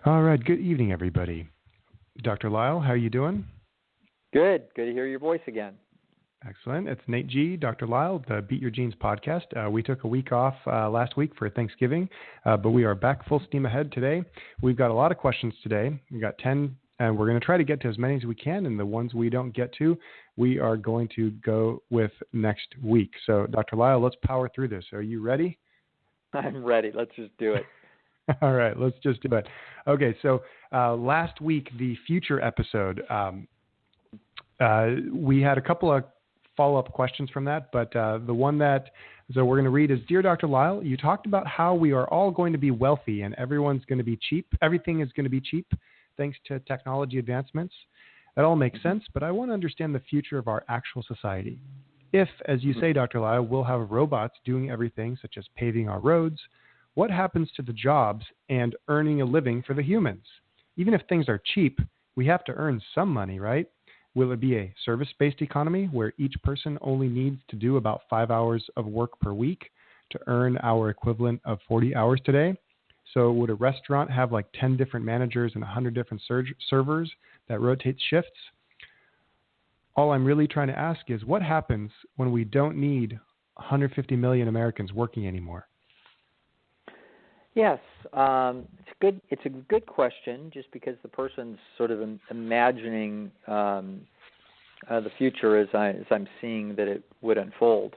All right. Good evening, everybody. Dr. Lisle, how are you doing? Good. Good to hear your voice again. Excellent. It's Nate G., Dr. Lisle, the Beat Your Genes podcast. We took a week off last week for Thanksgiving, but we are back full steam ahead today. We've got a lot of questions today. We've got 10, and we're going to try to get to as many as we can, and the ones we don't get to, we are going to go with next week. So, Dr. Lisle, let's power through this. Are you ready? I'm ready. Let's just do it. All right, let's just do it. Okay, so last week, the future episode, we had a couple of follow-up questions from that, but the one that we're going to read is, Dear Dr. Lisle, you talked about how we are all going to be wealthy and everyone's going to be cheap. Everything is going to be cheap thanks to technology advancements. That all makes sense, but I want to understand the future of our actual society. If, as you say, Dr. Lisle, we'll have robots doing everything, such as paving our roads, what happens to the jobs and earning a living for the humans? Even if things are cheap, we have to earn some money, right? Will it be a service-based economy where each person only needs to do about 5 hours of work per week to earn our equivalent of 40 hours today? So would a restaurant have like 10 different managers and 100 different servers that rotate shifts? All I'm really trying to ask is, what happens when we don't need 150 million Americans working anymore? Yes, it's a good question, just because the person's sort of imagining the future as I'm seeing that it would unfold.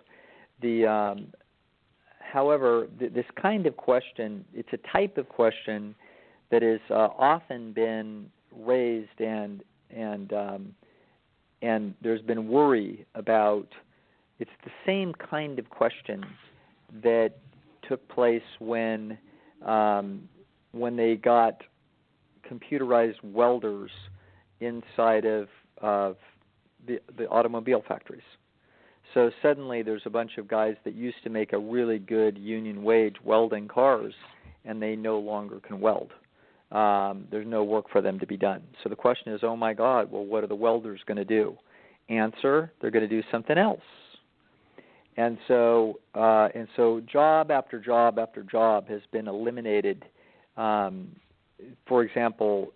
However, this kind of question, it's a type of question that has often been raised, and there's been worry about. It's the same kind of question that took place when they got computerized welders inside of the automobile factories. So suddenly there's a bunch of guys that used to make a really good union wage welding cars, and they no longer can weld. There's no work for them to be done. So the question is, oh my God, well, what are the welders going to do? Answer, they're going to do something else. And so job after job after job has been eliminated. For example,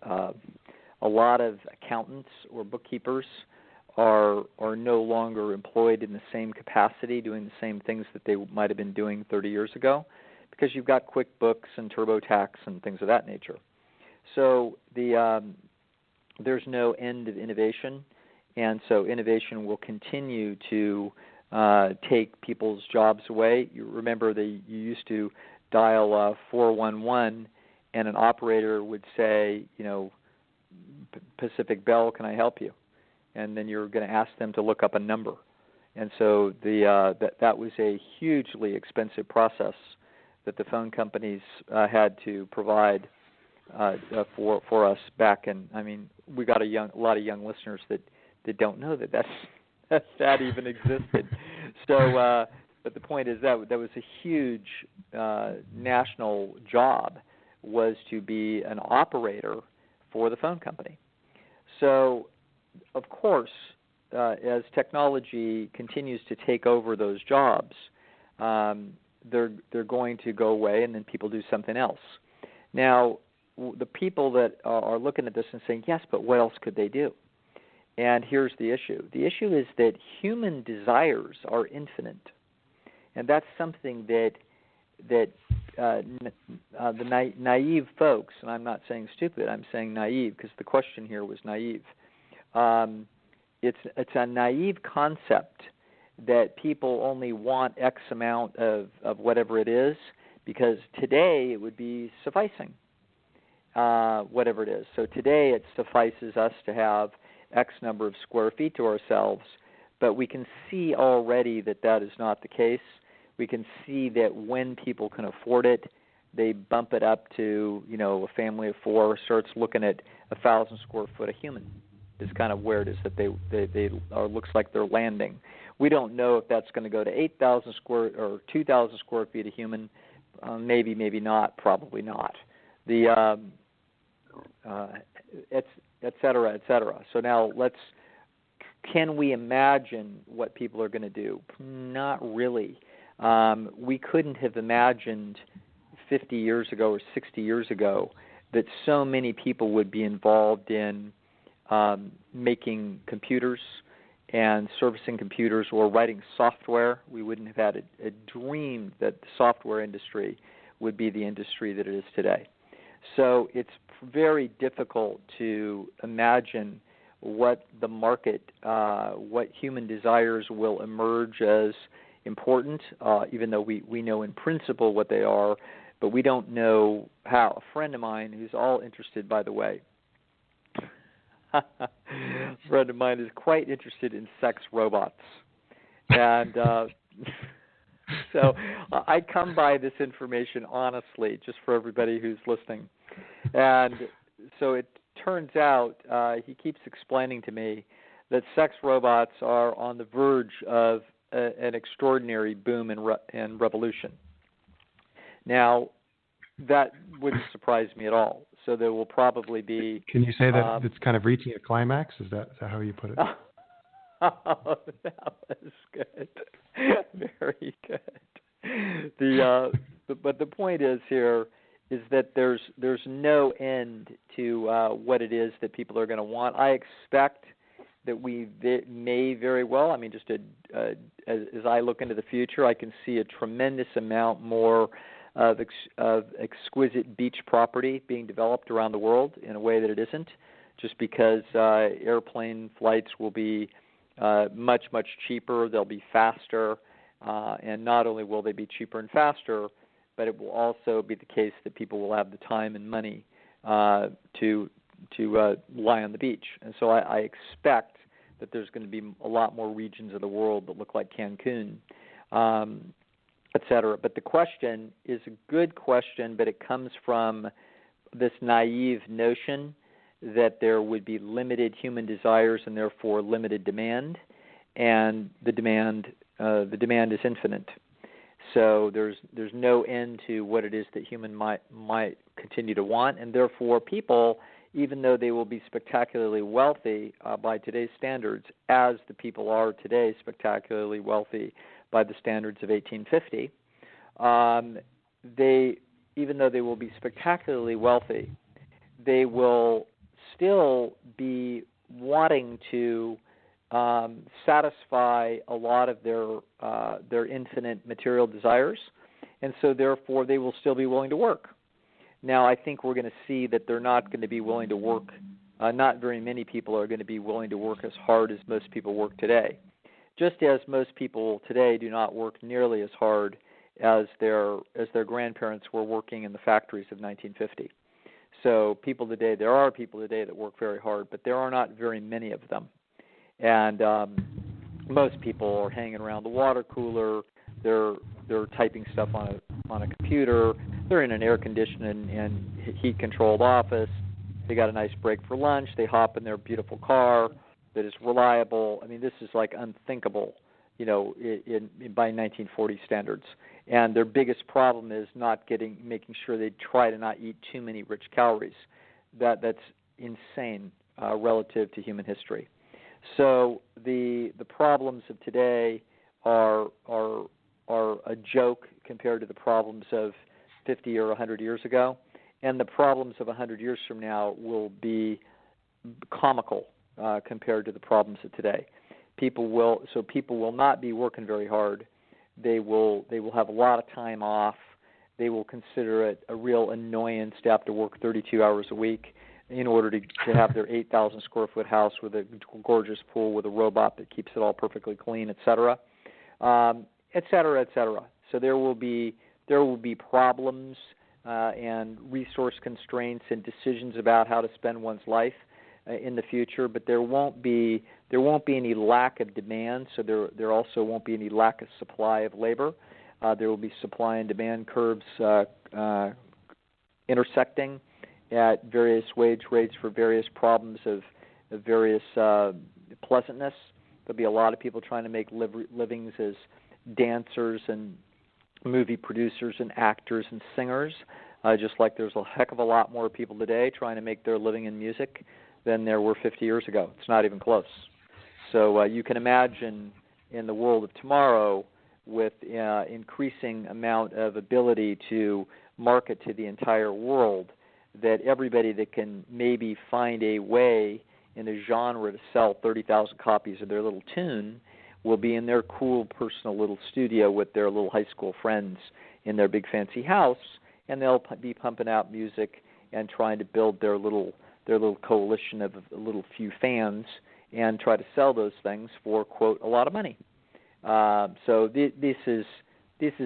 a lot of accountants or bookkeepers are no longer employed in the same capacity, doing the same things that they might have been doing 30 years ago, because you've got QuickBooks and TurboTax and things of that nature. So there's no end of innovation, and so innovation will continue to take people's jobs away. You remember you used to dial 411, and an operator would say, Pacific Bell, can I help you? And then you're going to ask them to look up a number. And so that was a hugely expensive process that the phone companies had to provide for us back in. I mean, we got a lot of young listeners that don't know that even existed. So, but the point is that was a huge national job, was to be an operator for the phone company. So, of course, as technology continues to take over those jobs, they're going to go away, and then people do something else. Now, the people that are looking at this and saying, yes, but what else could they do? And here's the issue. The issue is that human desires are infinite, and that's something that the naive folks, and I'm not saying stupid, I'm saying naive, because the question here was naive. It's a naive concept that people only want X amount of whatever it is, because today it would be sufficing, whatever it is. So today it suffices us to have X number of square feet to ourselves, but we can see already that is not the case. We can see that when people can afford it, they bump it up to, a family of four starts looking at 1,000 square foot a human. Is kind of where it is that they looks like they're landing. We don't know if that's going to go to 8,000 square or 2,000 square feet a human. Maybe not. Probably not. Et cetera, et cetera. So now can we imagine what people are going to do? Not really. We couldn't have imagined 50 years ago or 60 years ago that so many people would be involved in making computers and servicing computers or writing software. We wouldn't have had a dream that the software industry would be the industry that it is today. So it's very difficult to imagine what the market, what human desires will emerge as important, even though we know in principle what they are, but we don't know how. A friend of mine who's all interested, by the way, a friend of mine is quite interested in sex robots. And so I come by this information honestly, just for everybody who's listening. And so it turns out, he keeps explaining to me that sex robots are on the verge of an extraordinary boom and revolution. Now, that wouldn't surprise me at all. So there will probably be... Can you say that it's kind of reaching a climax? Is that how you put it? Oh, that was good. Very good. But the point is here is that there's no end to what it is that people are going to want. I expect that we may very well, I mean, just as I look into the future, I can see a tremendous amount more of exquisite beach property being developed around the world in a way that it isn't, just because airplane flights will be much, much cheaper. They'll be faster, and not only will they be cheaper and faster, but it will also be the case that people will have the time and money to lie on the beach. And so I expect that there's going to be a lot more regions of the world that look like Cancun, et cetera. But the question is a good question, but it comes from this naive notion that there would be limited human desires and therefore limited demand, and the demand is infinite. So there's no end to what it is that human might continue to want, and therefore people, even though they will be spectacularly wealthy by today's standards, as the people are today spectacularly wealthy by the standards of 1850, even though they will be spectacularly wealthy, they will still be wanting to satisfy a lot of their infinite material desires, and so therefore they will still be willing to work. Now, I think we're going to see that they're not going to be willing to work. Not very many people are going to be willing to work as hard as most people work today, just as most people today do not work nearly as hard as their grandparents were working in the factories of 1950. So there are people today that work very hard, but there are not very many of them. And most people are hanging around the water cooler. They're typing stuff on a computer. They're in an air-conditioned and heat-controlled office. They got a nice break for lunch. They hop in their beautiful car that is reliable. I mean, this is like unthinkable, by 1940 standards. And their biggest problem is making sure they try to not eat too many rich calories. That's insane relative to human history. So the problems of today are a joke compared to the problems of 50 or 100 years ago, and the problems of 100 years from now will be comical compared to the problems of today. People will not be working very hard. They will have a lot of time off. They will consider it a real annoyance to have to work 32 hours a week in order to have their 8,000 square foot house with a gorgeous pool with a robot that keeps it all perfectly clean, et cetera, et cetera, et cetera. So there will be problems and resource constraints and decisions about how to spend one's life in the future, but there won't be any lack of demand. So there also won't be any lack of supply of labor. There will be supply and demand curves intersecting at various wage rates for various problems of various pleasantness. There'll be a lot of people trying to make livings as dancers and movie producers and actors and singers, just like there's a heck of a lot more people today trying to make their living in music than there were 50 years ago. It's not even close. So you can imagine in the world of tomorrow, with increasing amount of ability to market to the entire world, that everybody that can maybe find a way in a genre to sell 30,000 copies of their little tune will be in their cool personal little studio with their little high school friends in their big fancy house, and they'll be pumping out music and trying to build their little coalition of a little few fans and try to sell those things for, quote, a lot of money. So this is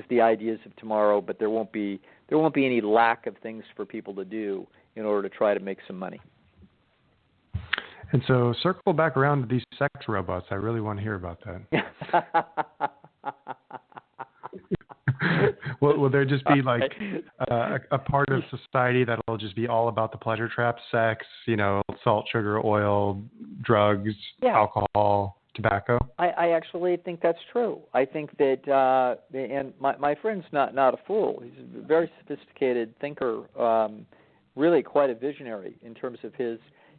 the ideas of tomorrow, but there won't be any lack of things for people to do in order to try to make some money. And so circle back around to these sex robots. I really want to hear about that. Will there just be like a part of society that'll just be all about the pleasure trap, sex, salt, sugar, oil, drugs, alcohol, tobacco? I actually think that's true. I think that, and my friend's not a fool. He's a very sophisticated thinker, really quite a visionary in terms of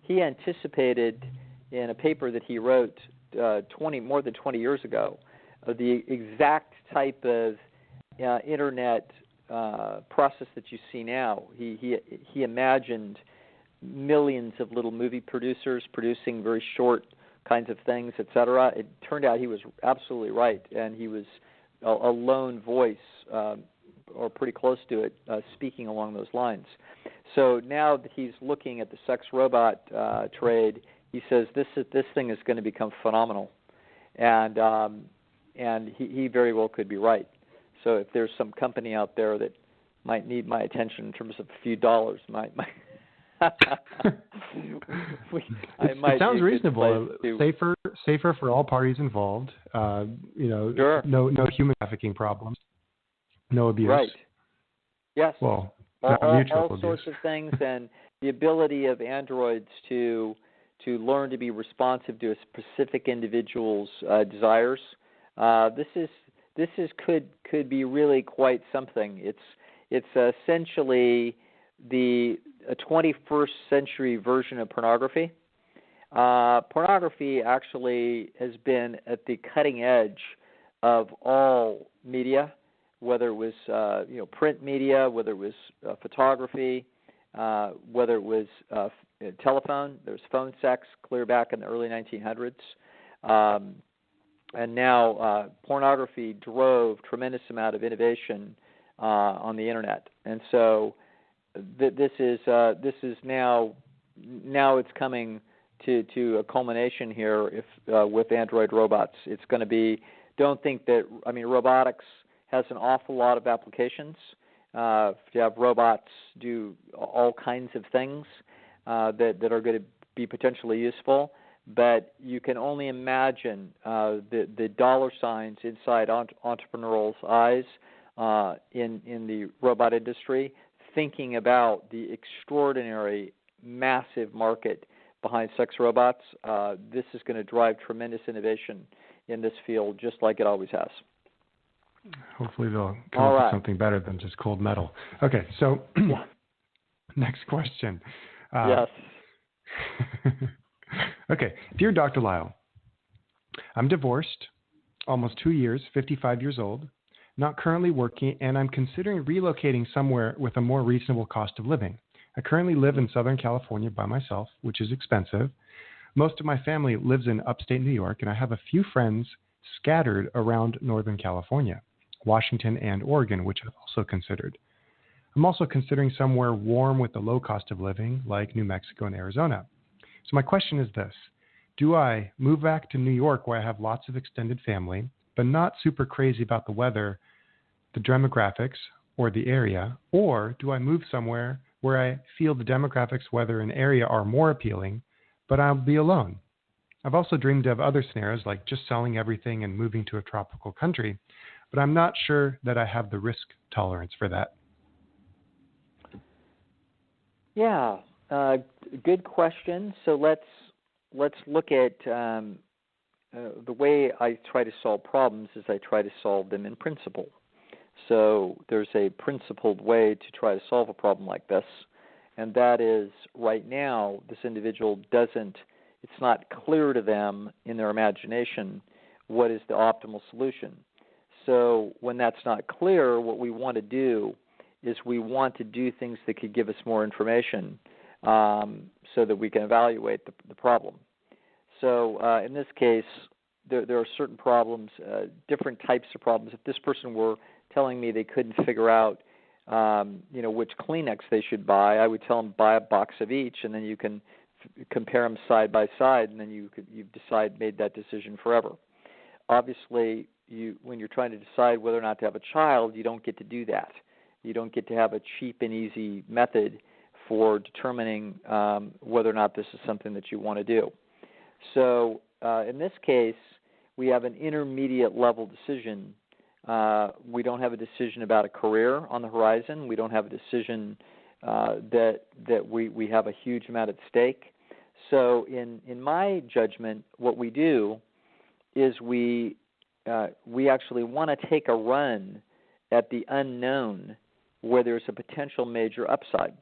he anticipated in a paper that he wrote more than 20 years ago the exact type of internet process that you see now. He imagined millions of little movie producers producing very short kinds of things, etc. It turned out he was absolutely right, and he was a lone voice, or pretty close to it, speaking along those lines. So now that he's looking at the sex robot trade, he says this thing is going to become phenomenal, and he very well could be right. So if there's some company out there that might need my attention in terms of a few dollars, it sounds reasonable. Safer for all parties involved. Sure. No human trafficking problems, no abuse. Right. Yes. Well, all sorts of things, and the ability of androids to learn to be responsive to a specific individual's desires. This could be really quite something. It's essentially a 21st century version of pornography. Pornography actually has been at the cutting edge of all media, whether it was print media, whether it was photography, whether it was telephone. There was phone sex clear back in the early 1900s. And now pornography drove tremendous amount of innovation on the internet. And so this is now it's coming to a culmination here with Android robots. It's going to be, robotics has an awful lot of applications. To have robots do all kinds of things that are going to be potentially useful, but you can only imagine the dollar signs inside entrepreneurial eyes in the robot industry, thinking about the extraordinary, massive market behind sex robots. This is going to drive tremendous innovation in this field, just like it always has. Hopefully they'll come up with something better than just cold metal. Okay, so next question. Yes. Okay, dear Dr. Lisle, I'm divorced, almost 2 years, 55 years old, not currently working, and I'm considering relocating somewhere with a more reasonable cost of living. I currently live in Southern California by myself, which is expensive. Most of my family lives in upstate New York, and I have a few friends scattered around Northern California, Washington, and Oregon, which I've also considered. I'm also considering somewhere warm with a low cost of living, like New Mexico and Arizona. So my question is this: do I move back to New York, where I have lots of extended family, but not super crazy about the weather, the demographics, or the area, or do I move somewhere where I feel the demographics, weather, and area are more appealing, but I'll be alone? I've also dreamed of other scenarios, like just selling everything and moving to a tropical country, but I'm not sure that I have the risk tolerance for that. Yeah, good question. So let's look at the way I try to solve problems is I try to solve them in principle. So there's a principled way to try to solve a problem like this, and that is right now this individual it's not clear to them in their imagination what is the optimal solution. So when that's not clear, what we want to do is we want to do things that could give us more information so that we can evaluate the problem. So in this case, there are certain problems, different types of problems. If this person were telling me they couldn't figure out, which Kleenex they should buy, I would tell them buy a box of each, and then you can compare them side by side, and then you've made that decision forever. Obviously, when you're trying to decide whether or not to have a child, you don't get to do that. You don't get to have a cheap and easy method for determining whether or not this is something that you want to do. So in this case, we have an intermediate level decision. We don't have a decision about a career on the horizon. We don't have a decision that we have a huge amount at stake. So in my judgment, what we do is we actually want to take a run at the unknown where there's a potential major upside.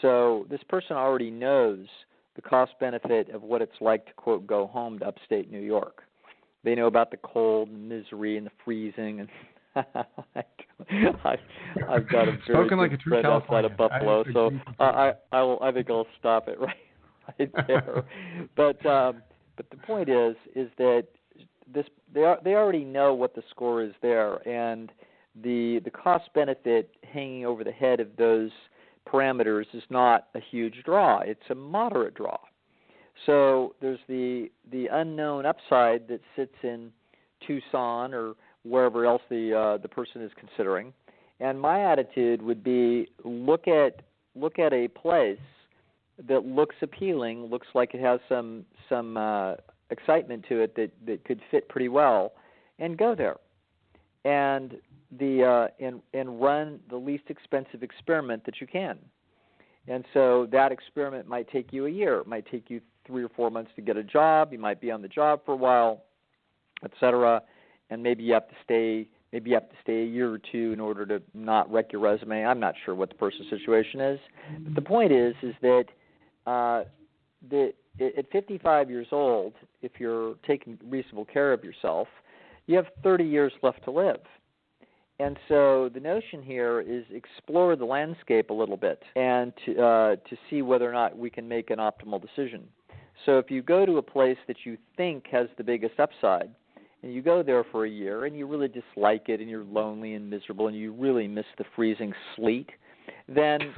So this person already knows the cost-benefit of what it's like to, quote, go home to upstate New York. They know about the cold and misery and the freezing. And I've got a very good friend outside of Buffalo, so I think I'll stop it right there. But the point is that they already know what the score is there, and the cost-benefit hanging over the head of those parameters is not a huge draw. It's a moderate draw. So there's the unknown upside that sits in Tucson or wherever else the person is considering. And my attitude would be look at a place that looks appealing, looks like it has some excitement to it that could fit pretty well, and go there. And and run the least expensive experiment that you can. And so that experiment might take you a year. It might take you 3 or 4 months to get a job. You might be on the job for a while, et cetera. And maybe you have to stay a year or two in order to not wreck your resume. I'm not sure what the person's situation is. But the point is that at 55 years old, if you're taking reasonable care of yourself, you have 30 years left to live. And so the notion here is explore the landscape a little bit and to see whether or not we can make an optimal decision. So if you go to a place that you think has the biggest upside, and you go there for a year and you really dislike it and you're lonely and miserable and you really miss the freezing sleet, then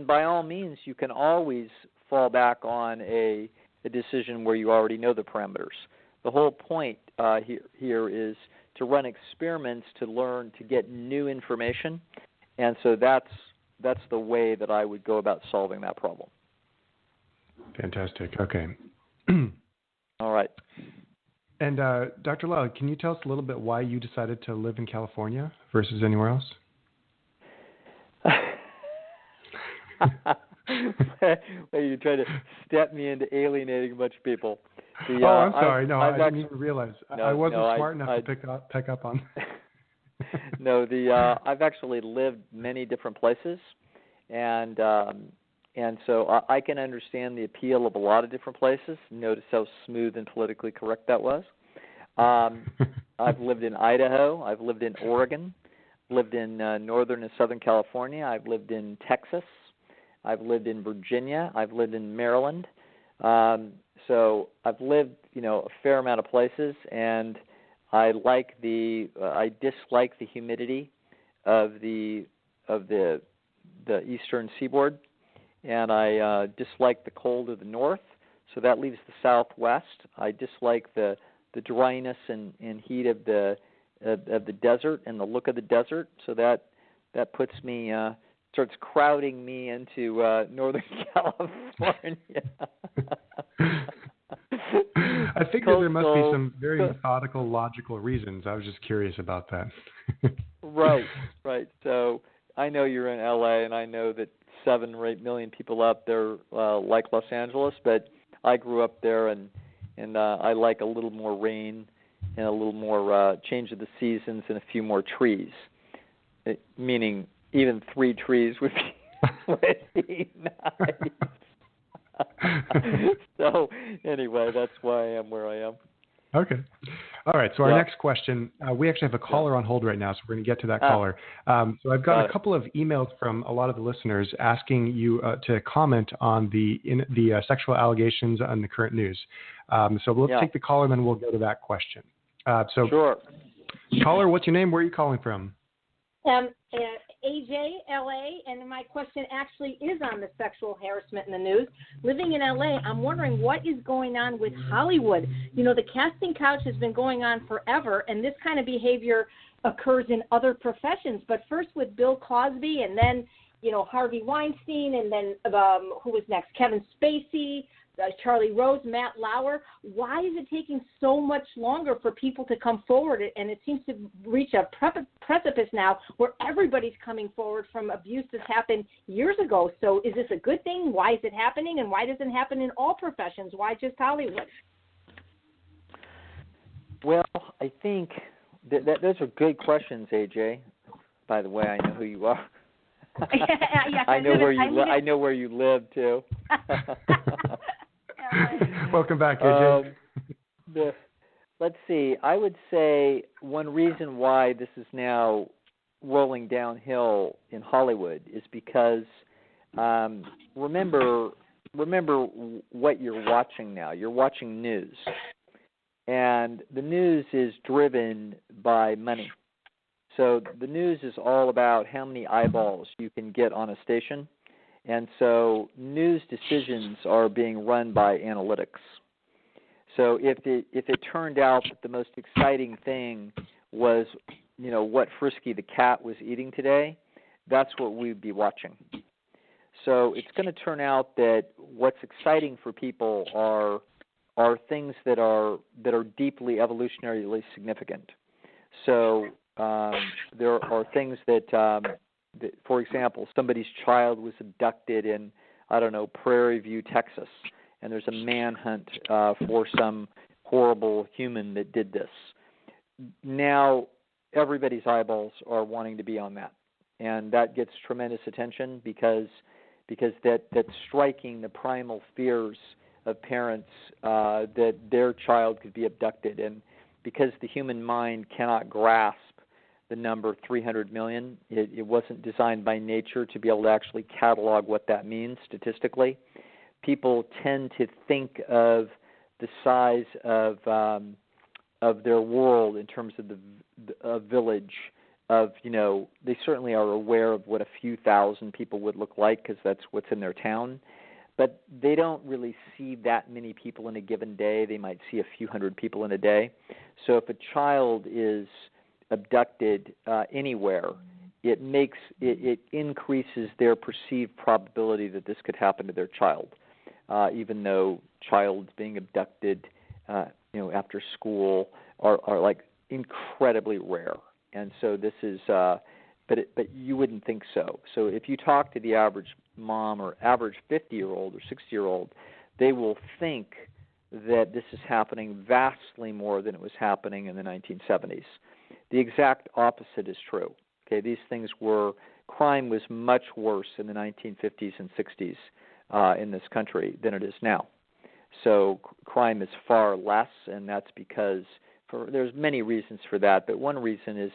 by all means you can always fall back on a decision where you already know the parameters. The whole point here is to run experiments to learn, to get new information, and so that's the way that I would go about solving that problem. Fantastic. Okay. All right. And Dr. Lisle, can you tell us a little bit why you decided to live in California versus anywhere else? Well, you try to step me into alienating a bunch of people. I'm sorry. I didn't even realize. I wasn't smart enough to pick up on. No, I've actually lived many different places, and so I can understand the appeal of a lot of different places. Notice how smooth and politically correct that was. I've lived in Idaho. I've lived in Oregon. Lived in Northern and Southern California. I've lived in Texas. I've lived in Virginia. I've lived in Maryland. So I've lived, a fair amount of places, and I dislike the humidity of the eastern seaboard, and I dislike the cold of the north. So that leaves the southwest. I dislike the dryness and heat of the desert and the look of the desert. So that puts me starts crowding me into Northern California. I figure there must be some very methodical, logical reasons. I was just curious about that. Right. So I know you're in LA, and I know that 7 or 8 million people out there like Los Angeles, but I grew up there, and I like a little more rain and a little more change of the seasons and a few more trees, meaning even 3 trees would be nice. So anyway, that's why I am where I am. Okay. All right, so our next question, we actually have a caller on hold right now, so we're going to get to that caller. So I've got a couple of emails from a lot of the listeners asking you to comment on the sexual allegations on the current news. So let's take the caller, and then we'll go to that question. Sure. Caller, what's your name? Where are you calling from? AJ, LA, and my question actually is on the sexual harassment in the news. Living in LA, I'm wondering what is going on with Hollywood. You know, the casting couch has been going on forever, and this kind of behavior occurs in other professions. But first with Bill Cosby, and then, you know, Harvey Weinstein, and then who was next? Kevin Spacey, Charlie Rose, Matt Lauer. Why is it taking so much longer for people to come forward? And it seems to reach a precipice now where everybody's coming forward from abuse that's happened years ago. So is this a good thing? Why is it happening? And why doesn't it happen in all professions? Why just Hollywood? Well, I think that those are good questions, AJ. By the way, I know who you are. I know where you live too. Welcome back, AJ. Let's see. I would say one reason why this is now rolling downhill in Hollywood is because remember what you're watching now. You're watching news, and the news is driven by money. So the news is all about how many eyeballs you can get on a station. And so news decisions are being run by analytics. So if it turned out that the most exciting thing was, you know, what Frisky the cat was eating today, that's what we'd be watching. So it's going to turn out that what's exciting for people are things that are deeply evolutionarily significant. So there are things that, for example, somebody's child was abducted in, I don't know, Prairie View, Texas, and there's a manhunt for some horrible human that did this. Now everybody's eyeballs are wanting to be on that, and that gets tremendous attention because that's striking the primal fears of parents that their child could be abducted, and because the human mind cannot grasp the number 300 million. It wasn't designed by nature to be able to actually catalog what that means statistically. People tend to think of the size of their world in terms of the village. Of, you know, they certainly are aware of what a few thousand people would look like because that's what's in their town. But they don't really see that many people in a given day. They might see a few hundred people in a day. So if a child is abducted anywhere, it increases their perceived probability that this could happen to their child, even though childs being abducted, after school are like incredibly rare. And so this is, but you wouldn't think so. So if you talk to the average mom or average 50-year-old or 60-year-old, they will think that this is happening vastly more than it was happening in the 1970s. The exact opposite is true. Okay, these things crime was much worse in the 1950s and 60s in this country than it is now. So crime is far less, and that's because there's many reasons for that, but one reason is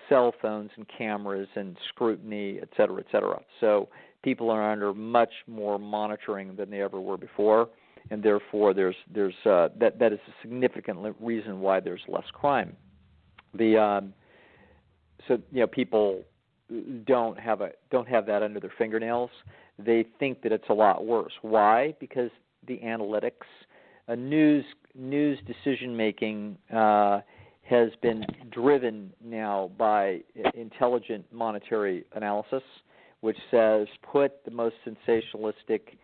cell phones and cameras and scrutiny, et cetera, et cetera. So people are under much more monitoring than they ever were before, and therefore that is a significant reason why there's less crime. People don't have that under their fingernails. They think that it's a lot worse. Why? Because the analytics, news decision making has been driven now by intelligent monetary analysis, which says put the most sensationalistic,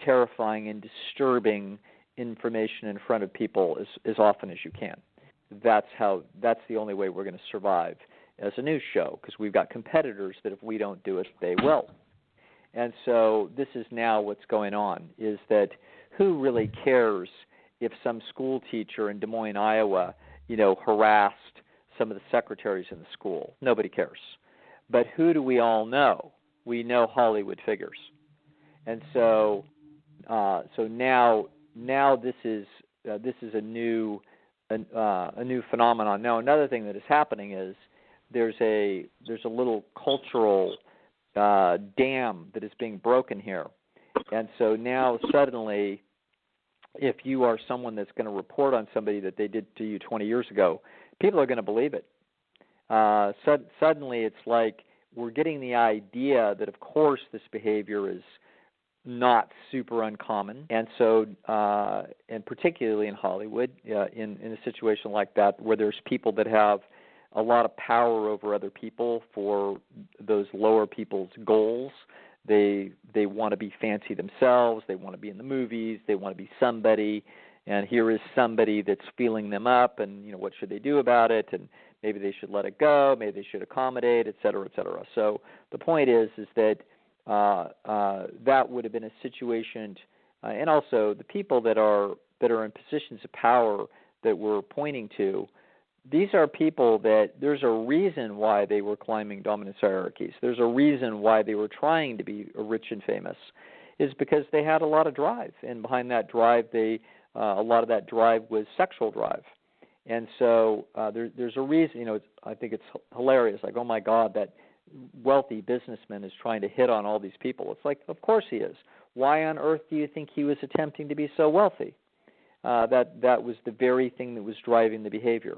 terrifying, and disturbing information in front of people as often as you can. That's the only way we're going to survive as a news show, because we've got competitors that if we don't do it, they will. And so this is now what's going on, is that who really cares if some school teacher in Des Moines, Iowa, harassed some of the secretaries in the school? Nobody cares. But who do we all know? We know Hollywood figures. And so now this is a new a new phenomenon. Now, another thing that is happening is there's a little cultural dam that is being broken here, and so now suddenly, if you are someone that's going to report on somebody that they did to you 20 years ago, people are going to believe it. Suddenly, it's like we're getting the idea that, of course, this behavior is not super uncommon, and so, and particularly in Hollywood, in a situation like that, where there's people that have a lot of power over other people for those lower people's goals. They want to be fancy themselves. They want to be in the movies. They want to be somebody. And here is somebody that's feeling them up. And what should they do about it? And maybe they should let it go. Maybe they should accommodate, et cetera, et cetera. So the point is that that would have been a situation, and also the people that are in positions of power that we're pointing to. These are people that there's a reason why they were climbing dominance hierarchies. There's a reason why they were trying to be rich and famous, is because they had a lot of drive, and behind that drive, a lot of that drive was sexual drive, and so there's a reason. I think it's hilarious. Like, oh my God, that wealthy businessman is trying to hit on all these people. It's like, of course he is. Why on earth do you think he was attempting to be so wealthy? That was the very thing that was driving the behavior.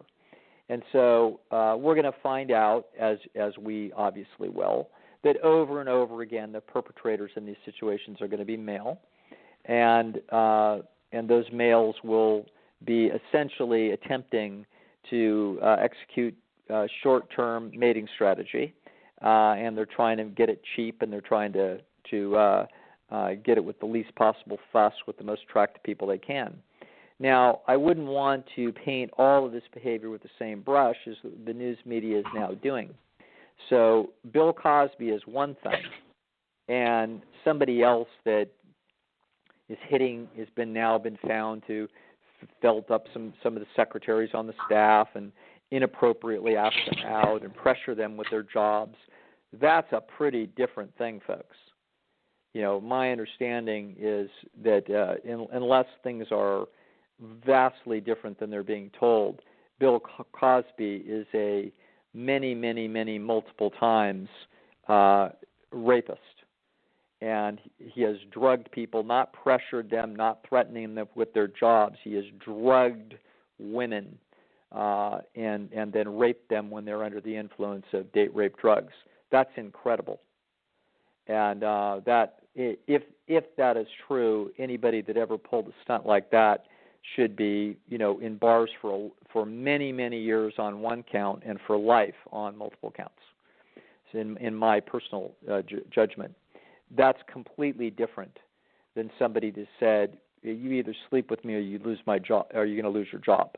And so we're going to find out, as we obviously will, that over and over again the perpetrators in these situations are going to be male, and those males will be essentially attempting to execute short-term mating strategy, and they're trying to get it cheap, and they're trying to get it with the least possible fuss with the most attractive people they can. Now, I wouldn't want to paint all of this behavior with the same brush as the news media is now doing. So Bill Cosby is one thing, and somebody else that is has been found to felt up some of the secretaries on the staff and inappropriately ask them out and pressure them with their jobs. That's a pretty different thing, folks. My understanding is that unless things are vastly different than they're being told, Bill Cosby is a many multiple times rapist, and he has drugged people, not pressured them, not threatening them with their jobs. He has drugged women and then raped them when they're under the influence of date rape drugs. That's incredible. And that if that is true, anybody that ever pulled a stunt like that should be, in bars for many years on one count and for life on multiple counts. So in my personal judgment, that's completely different than somebody that said, "You either sleep with me or you lose my job, or you're going to lose your job."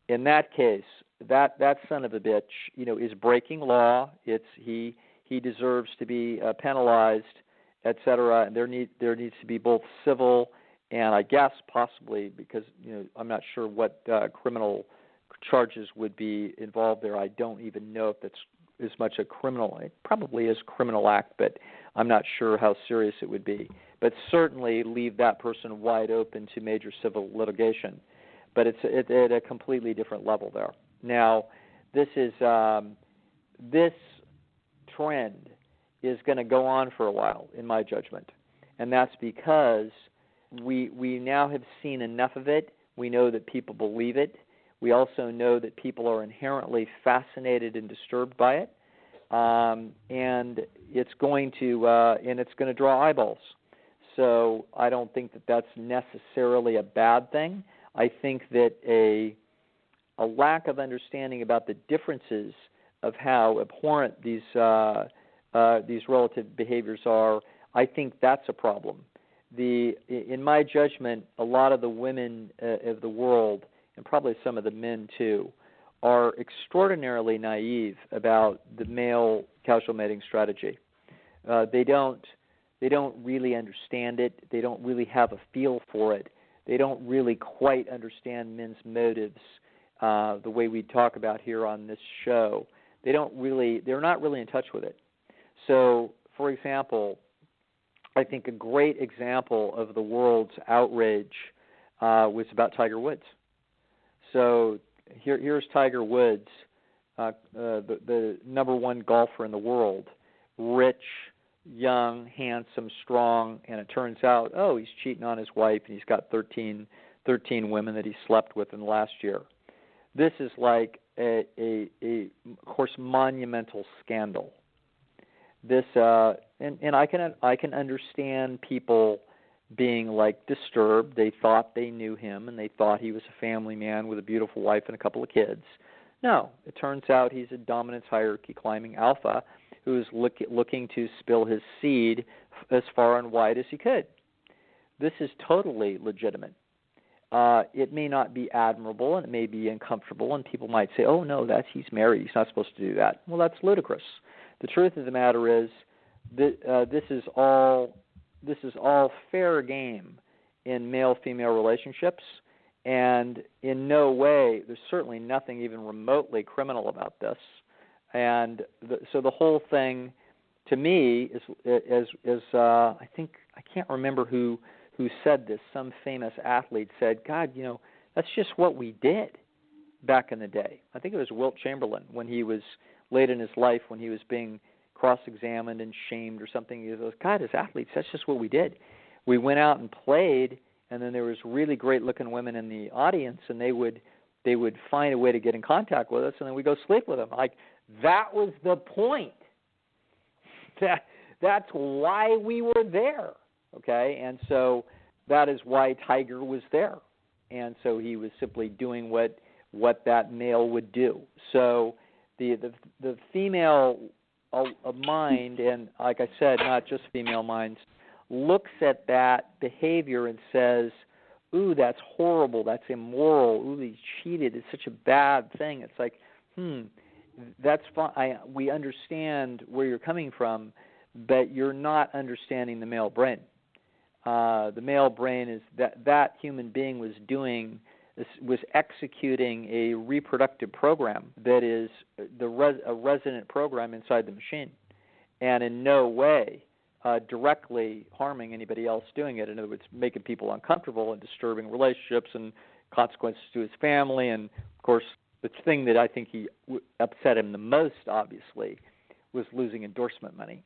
In that case, that son of a bitch, is breaking law. He deserves to be penalized, et cetera. And there needs to be both civil and, I guess, possibly, because I'm not sure what criminal charges would be involved there. I don't even know if that's as much a criminal. It probably is a criminal act, but I'm not sure how serious it would be. But certainly leave that person wide open to major civil litigation. But it's at a completely different level there. Now, this trend is going to go on for a while, in my judgment, and that's because we now have seen enough of it. We know that people believe it. We also know that people are inherently fascinated and disturbed by it, and it's going to draw eyeballs. So I don't think that that's necessarily a bad thing. I think that a lack of understanding about the differences of how abhorrent these relative behaviors are, I think that's a problem. In my judgment, a lot of the women of the world, and probably some of the men too, are extraordinarily naive about the male casual mating strategy. They don't really understand it. They don't really have a feel for it. They don't really quite understand men's motives the way we talk about here on this show. They're not really in touch with it. So, for example, I think a great example of the world's outrage was about Tiger Woods. so here's Tiger Woods, the number one golfer in the world, rich, young, handsome, strong, and it turns out, he's cheating on his wife, and he's got 13 women that he slept with in the last year. This is like a of course, monumental scandal. This and I can understand people being like disturbed. They thought they knew him, and they thought he was a family man with a beautiful wife and a couple of kids. No, it turns out he's a dominance hierarchy climbing alpha who's looking to spill his seed as far and wide as he could. This is totally legitimate. It may not be admirable, and it may be uncomfortable, and people might say, "Oh no, he's married. He's not supposed to do that." Well, that's ludicrous. The truth of the matter is that this is all fair game in male-female relationships, and in no way, there's certainly nothing even remotely criminal about this. And so the whole thing, to me, is I think, I can't remember who said this. Some famous athlete said, "God, that's just what we did back in the day." I think it was Wilt Chamberlain when he was late in his life, when he was being cross-examined and shamed or something. He goes, "God, as athletes, that's just what we did. We went out and played, and then there was really great-looking women in the audience, and they would find a way to get in contact with us, and then we go sleep with them." Like, that was the point. That's why we were there, okay? And so that is why Tiger was there. And so he was simply doing what that male would do. So the female mind, and like I said, not just female minds, looks at that behavior and says, "Ooh, that's horrible, that's immoral, ooh, he cheated, it's such a bad thing." It's like, that's fine. We understand where you're coming from, but you're not understanding the male brain. The male brain is that human being was executing a reproductive program that is a resonant program inside the machine, and in no way directly harming anybody else doing it. In other words, making people uncomfortable and disturbing relationships and consequences to his family. And, of course, the thing that I think upset him the most, obviously, was losing endorsement money.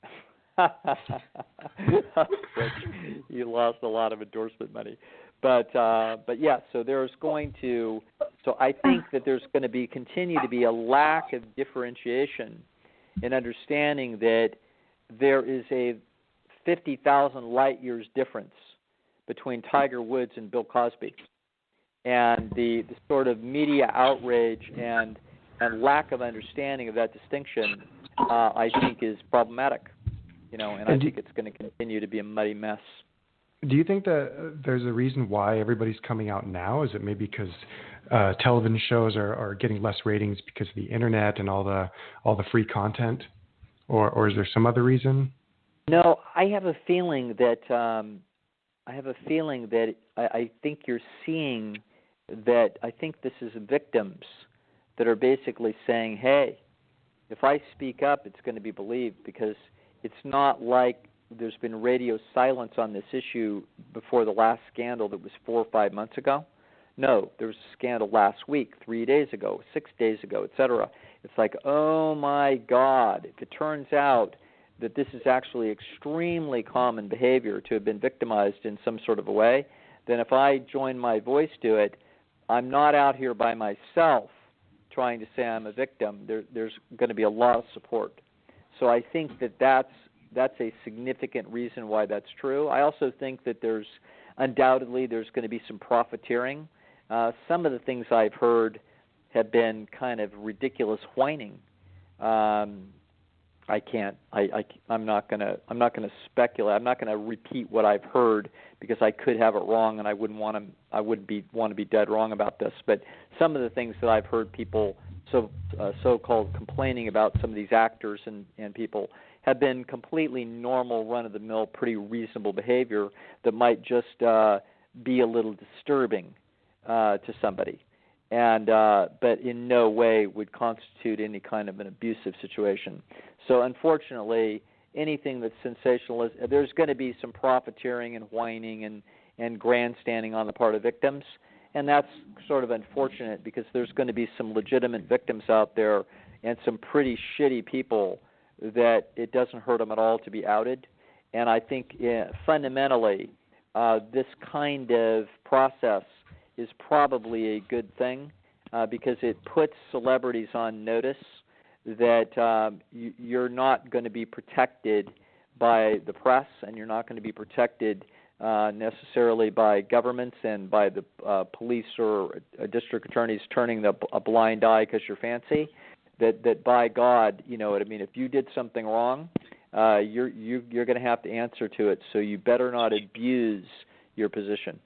He lost a lot of endorsement money. But yeah, so I think that there's going to continue to be a lack of differentiation in understanding that there is a 50,000 light years difference between Tiger Woods and Bill Cosby. And the sort of media outrage and lack of understanding of that distinction, I think, is problematic. And I think it's going to continue to be a muddy mess. Do you think that there's a reason why everybody's coming out now? Is it maybe because television shows are getting less ratings because of the internet and all the free content, or is there some other reason? No, I have a feeling that I think you're seeing that. I think this is victims that are basically saying, "Hey, if I speak up, it's going to be believed," because it's not like there's been radio silence on this issue before the last scandal that was 4 or 5 months ago. No, there was a scandal last week, 3 days ago, 6 days ago, etc. It's like, oh my God, if it turns out that this is actually extremely common behavior to have been victimized in some sort of a way, then if I join my voice to it, I'm not out here by myself trying to say I'm a victim. There's going to be a lot of support. So I think that's a significant reason why that's true. I also think that there's undoubtedly going to be some profiteering. Some of the things I've heard have been kind of ridiculous whining. I'm not going to speculate. I'm not going to repeat what I've heard because I could have it wrong, and I wouldn't want to be dead wrong about this. But some of the things that I've heard people so-called complaining about some of these actors and people have been completely normal, run-of-the-mill, pretty reasonable behavior that might just be a little disturbing to somebody, but in no way would constitute any kind of an abusive situation. So unfortunately, anything that's sensationalist, there's going to be some profiteering and whining and grandstanding on the part of victims, And that's sort of unfortunate because there's going to be some legitimate victims out there and some pretty shitty people that it doesn't hurt them at all to be outed. And I think fundamentally this kind of process is probably a good thing because it puts celebrities on notice that you're not going to be protected by the press, and you're not going to be protected necessarily by governments and by the police or district attorneys turning a blind eye because you're fancy. That by God, you know what I mean. If you did something wrong, you're going to have to answer to it. So you better not abuse your position.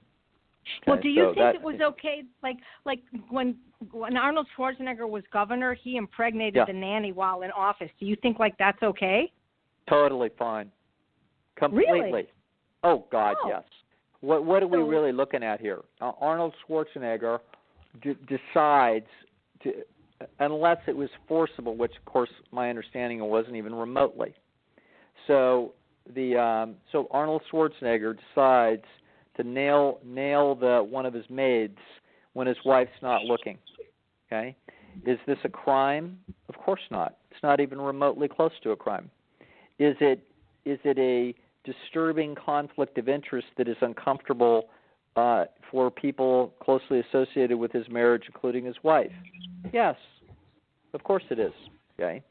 Okay? Well, do you think it was okay? Like when Arnold Schwarzenegger was governor, he impregnated the nanny while in office. Do you think like that's okay? Totally fine. Completely. Really? Oh God, Oh. yes. What are we really looking at here? Arnold Schwarzenegger decides to, unless it was forcible, which of course my understanding it wasn't even remotely. So so Arnold Schwarzenegger decides to nail one of his maids when his wife's not looking. Okay, is this a crime? Of course not. It's not even remotely close to a crime. Is it a disturbing conflict of interest that is uncomfortable for people closely associated with his marriage, including his wife? Yes, of course it is. Okay,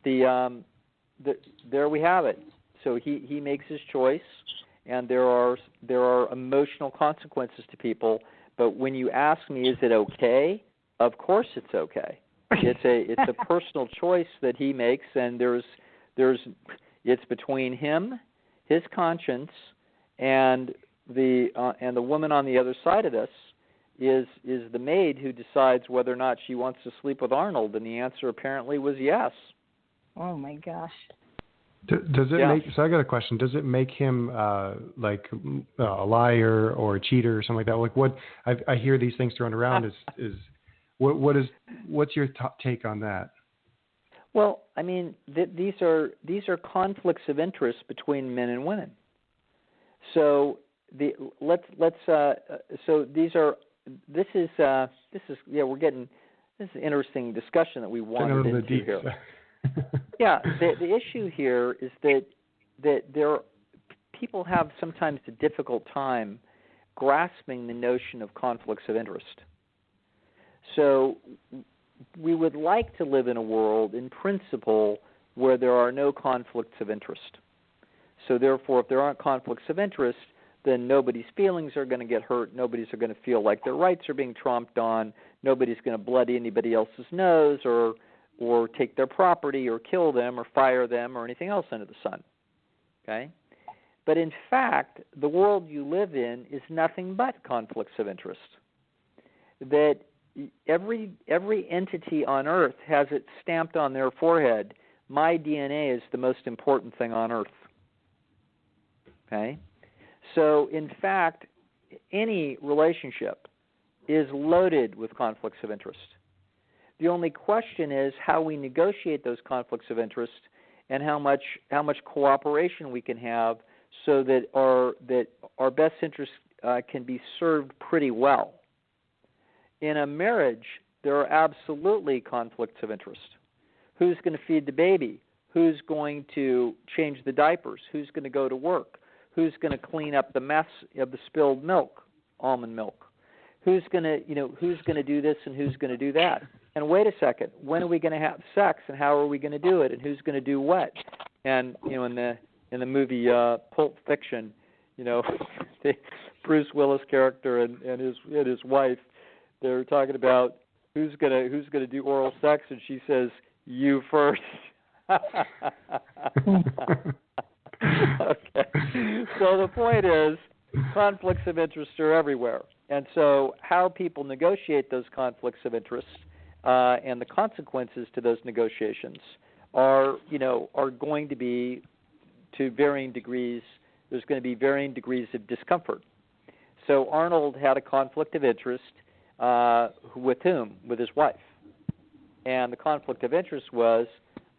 there we have it. So he makes his choice, and there are emotional consequences to people. But when you ask me, is it okay? Of course it's okay. It's a personal choice that he makes, and it's between him, his conscience, and the woman on the other side of this is the maid who decides whether or not she wants to sleep with Arnold, and the answer apparently was yes. Oh my gosh. Does it make? So I got a question. Does it make him like a liar or a cheater or something like that? Like what I hear these things thrown around is what's your take on that? Well, I mean, these are conflicts of interest between men and women. So this is an interesting discussion that we wanted into here. Yeah, the issue here is that people have sometimes a difficult time grasping the notion of conflicts of interest. So we would like to live in a world, in principle, where there are no conflicts of interest. So therefore, if there aren't conflicts of interest, then nobody's feelings are going to get hurt. Nobody's going to feel like their rights are being tromped on. Nobody's going to bloody anybody else's nose or take their property or kill them or fire them or anything else under the sun. Okay? But in fact, the world you live in is nothing but conflicts of interest. That every entity on Earth has it stamped on their forehead, my DNA is the most important thing on Earth. Okay? So in fact, any relationship is loaded with conflicts of interest. The only question is how we negotiate those conflicts of interest and how much cooperation we can have so that our best interests can be served pretty well. In a marriage, there are absolutely conflicts of interest. Who's going to feed the baby? Who's going to change the diapers? Who's going to go to work? Who's going to clean up the mess of the spilled milk, almond milk? Who's going to do this and who's going to do that? And wait a second, when are we going to have sex and how are we going to do it and who's going to do what? And in the movie Pulp Fiction, Bruce Willis' character and his wife, they're talking about who's gonna do oral sex, and she says, "You first." Okay. So the point is, conflicts of interest are everywhere, and so how people negotiate those conflicts of interest and the consequences to those negotiations are going to be to varying degrees. There's going to be varying degrees of discomfort. So Arnold had a conflict of interest with whom? With his wife. And the conflict of interest was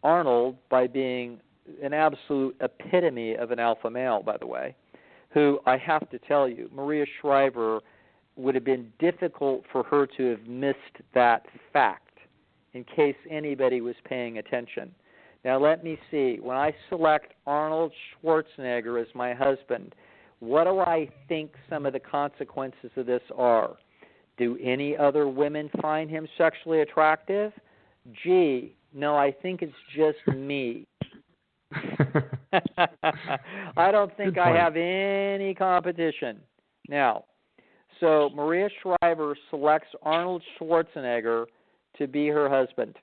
Arnold, by being an absolute epitome of an alpha male, by the way, who I have to tell you, Maria Shriver would have been difficult for her to have missed that fact, in case anybody was paying attention. Now, let me see. When I select Arnold Schwarzenegger as my husband, what do I think some of the consequences of this are? Do any other women find him sexually attractive? Gee, no, I think it's just me. I don't think I have any competition. Now, so Maria Shriver selects Arnold Schwarzenegger to be her husband.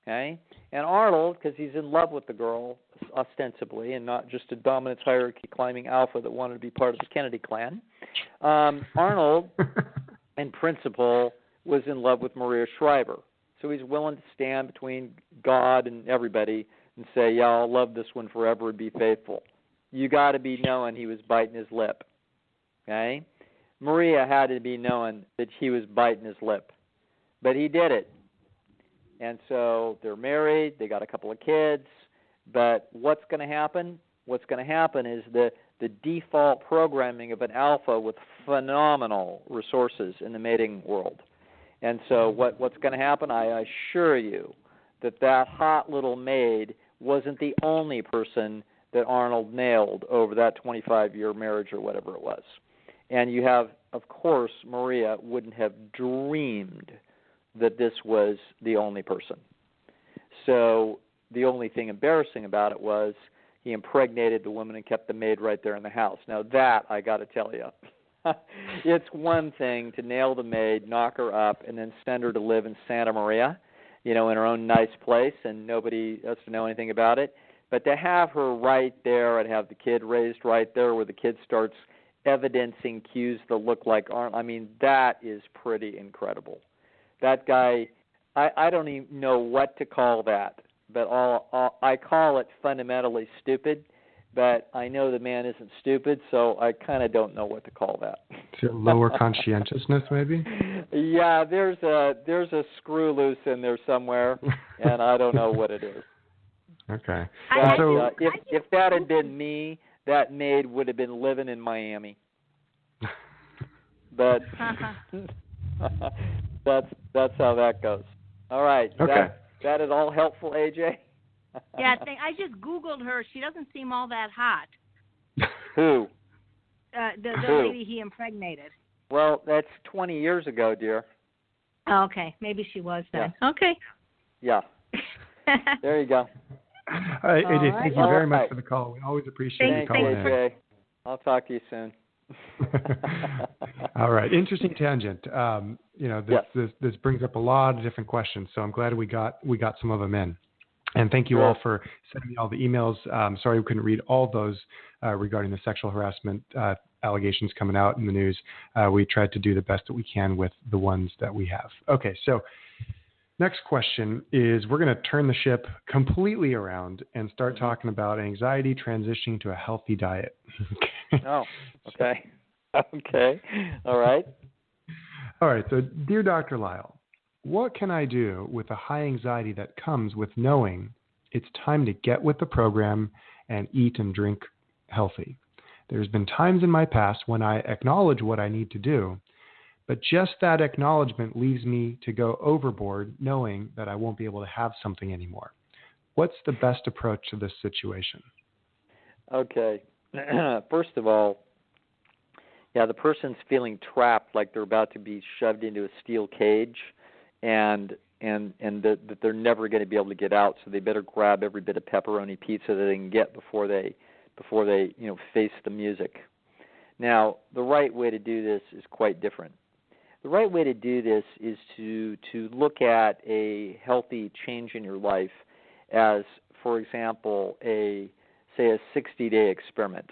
Okay? And Arnold, because he's in love with the girl, ostensibly, and not just a dominance hierarchy climbing alpha that wanted to be part of the Kennedy clan, Arnold, in principle, was in love with Maria Shriver. So he's willing to stand between God and everybody and say, yeah, I'll love this one forever and be faithful. You got to be knowing he was biting his lip. Okay? Maria had to be knowing that he was biting his lip. But he did it. And so they're married, they got a couple of kids, but what's going to happen? What's going to happen is the default programming of an alpha with phenomenal resources in the mating world. And so what's going to happen? I assure you that hot little maid wasn't the only person that Arnold nailed over that 25-year marriage or whatever it was. And you have, of course, Maria wouldn't have dreamed that this was the only person. So the only thing embarrassing about it was he impregnated the woman and kept the maid right there in the house. Now that, I got to tell you, it's one thing to nail the maid, knock her up, and then send her to live in Santa Maria, in her own nice place, and nobody has to know anything about it. But to have her right there and have the kid raised right there where the kid starts evidencing cues that look like Arnold, that is pretty incredible. That guy, I don't even know what to call that, but I call it fundamentally stupid, but I know the man isn't stupid, so I kind of don't know what to call that. Lower conscientiousness, maybe? Yeah, there's a screw loose in there somewhere, and I don't know what it is. Okay. If that had been me, that maid would have been living in Miami. But that's how that goes. All right. Okay. That is all helpful, AJ? Yeah, I just Googled her. She doesn't seem all that hot. Who? The lady he impregnated. Well, that's 20 years ago, dear. Oh, okay. Maybe she was then. Yeah. Okay. Yeah. There you go. All right, AJ, thank you very much for the call. We always appreciate you calling in. Thanks, AJ. I'll talk to you soon. All right. Interesting tangent. This brings up a lot of different questions, so I'm glad we got some of them in. And thank you all for sending me all the emails. Sorry we couldn't read all those regarding the sexual harassment allegations coming out in the news. We tried to do the best that we can with the ones that we have. Okay, so next question is, we're going to turn the ship completely around and start talking about anxiety transitioning to a healthy diet. Oh, okay. Okay. All right. All right. So, dear Dr. Lisle, what can I do with the high anxiety that comes with knowing it's time to get with the program and eat and drink healthy? There's been times in my past when I acknowledge what I need to do, but just that acknowledgement leaves me to go overboard knowing that I won't be able to have something anymore. What's the best approach to this situation? Okay. First of all, the person's feeling trapped, like they're about to be shoved into a steel cage, and that they're never going to be able to get out. So they better grab every bit of pepperoni pizza that they can get before they face the music. Now, the right way to do this is quite different. The right way to do this is to look at a healthy change in your life as, for example, a 60-day experiment.